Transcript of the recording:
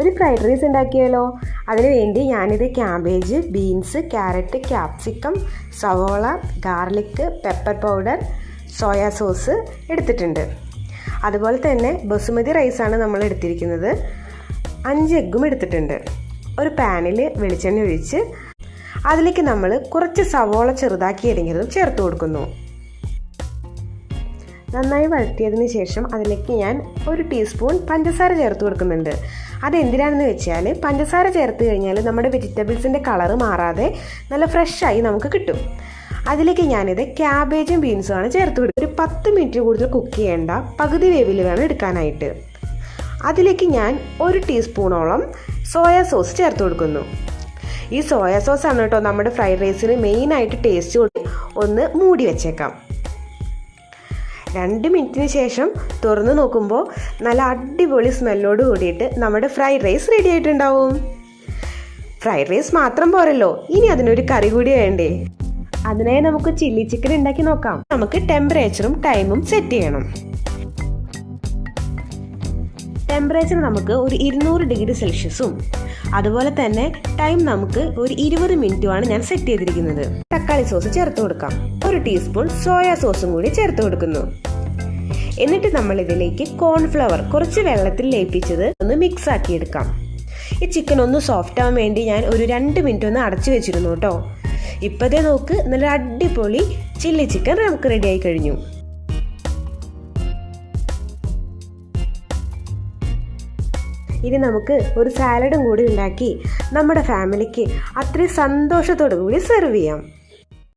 ഒരു fried rice ഉണ്ടാക്കിയാലോ? അതിനു വേണ്ടി ഞാനിത് ക്യാബേജ്, ബീൻസ്, ക്യാരറ്റ്, ക്യാപ്സിക്കം, സവോള, garlic, pepper powder, soya sauce എടുത്തിട്ടുണ്ട്. അതുപോലെ തന്നെ ബസുമതി റൈസാണ് നമ്മൾ എടുത്തിരിക്കുന്നത്. 5 എഗ്ഗും എടുത്തിട്ടുണ്ട്. ഒരു പാനിൽ വെളിച്ചെണ്ണ ഒഴിച്ച് അതിലേക്ക് നമ്മൾ കുറച്ച് സവോള ചെറുതാക്കി അരിഞ്ഞതും ചേർത്ത് കൊടുക്കുന്നു. നന്നായി വഴറ്റിയതിന് ശേഷം അതിലേക്ക് ഞാൻ 1 ടീസ്പൂൺ പഞ്ചസാര ചേർത്ത് കൊടുക്കുന്നുണ്ട്. അതെന്തിനാണെന്ന് വെച്ചാൽ പഞ്ചസാര ചേർത്ത് കഴിഞ്ഞാൽ നമ്മുടെ വെജിറ്റബിൾസിൻ്റെ കളറ് മാറാതെ നല്ല ഫ്രഷായി നമുക്ക് കിട്ടും. അതിലേക്ക് ഞാനിത് ക്യാബേജും ബീൻസുമാണ് ചേർത്ത് കൊടുക്കുക. ഒരു 10 മിനിറ്റ് കൂടുതൽ കുക്ക് ചെയ്യേണ്ട, പകുതി വേവിൽ വേണം എടുക്കാനായിട്ട്. അതിലേക്ക് ഞാൻ 1 ടീസ്പൂണോളം സോയാ സോസ് ചേർത്ത് കൊടുക്കുന്നു. ഈ സോയാ സോസാണ് കേട്ടോ നമ്മുടെ ഫ്രൈഡ് റൈസിന് മെയിനായിട്ട് ടേസ്റ്റ് കൊടുത്ത്. ഒന്ന് മൂടി വെച്ചേക്കാം. 2 മിനിറ്റിന് ശേഷം തുറന്ന് നോക്കുമ്പോൾ നല്ല അടിപൊളി സ്മെല്ലോട് കൂടിയിട്ട് നമ്മുടെ ഫ്രൈഡ് റൈസ് റെഡി ആയിട്ടുണ്ടാവും. ഫ്രൈഡ് റൈസ് മാത്രം പോരല്ലോ, ഇനി അതിനൊരു കറി കൂടി വേണ്ടേ? അതിനായി നമുക്ക് ചില്ലി ചിക്കൻ ഉണ്ടാക്കി നോക്കാം. നമുക്ക് ടെമ്പറേച്ചറും ടൈമും സെറ്റ് ചെയ്യണം. ടെമ്പറേച്ചർ നമുക്ക് ഒരു 200 ഡിഗ്രി സെൽഷ്യസും അതുപോലെ തന്നെ ടൈം നമുക്ക് ഒരു 20 മിനിറ്റുമാണ് ഞാൻ സെറ്റ് ചെയ്തിരിക്കുന്നത്. തക്കാളി സോസ് ചേർത്ത് കൊടുക്കാം. 1 ടീസ്പൂൺ സോയാ സോസും കൂടി ചേർത്ത് കൊടുക്കുന്നു. എന്നിട്ട് നമ്മൾ ഇതിലേക്ക് കോൺഫ്ലവർ കുറച്ച് വെള്ളത്തിൽ ലയിപ്പിച്ചത് ഒന്ന് മിക്സ് ആക്കി എടുക്കാം. ഈ ചിക്കൻ ഒന്ന് സോഫ്റ്റ് ആവാൻ വേണ്ടി ഞാൻ ഒരു 2 മിനിറ്റ് ഒന്ന് അടച്ചു വെച്ചിരുന്നു കേട്ടോ. ഇപ്പോഴത്തെ നോക്ക് നല്ല അടിപൊളി ചില്ലി ചിക്കൻ നമുക്ക് റെഡി ആയി കഴിഞ്ഞു. ഇനി നമുക്ക് ഒരു സാലഡും കൂടി ഉണ്ടാക്കി നമ്മുടെ ഫാമിലിക്ക് അത്രയും സന്തോഷത്തോടു കൂടി സെർവ് ചെയ്യാം.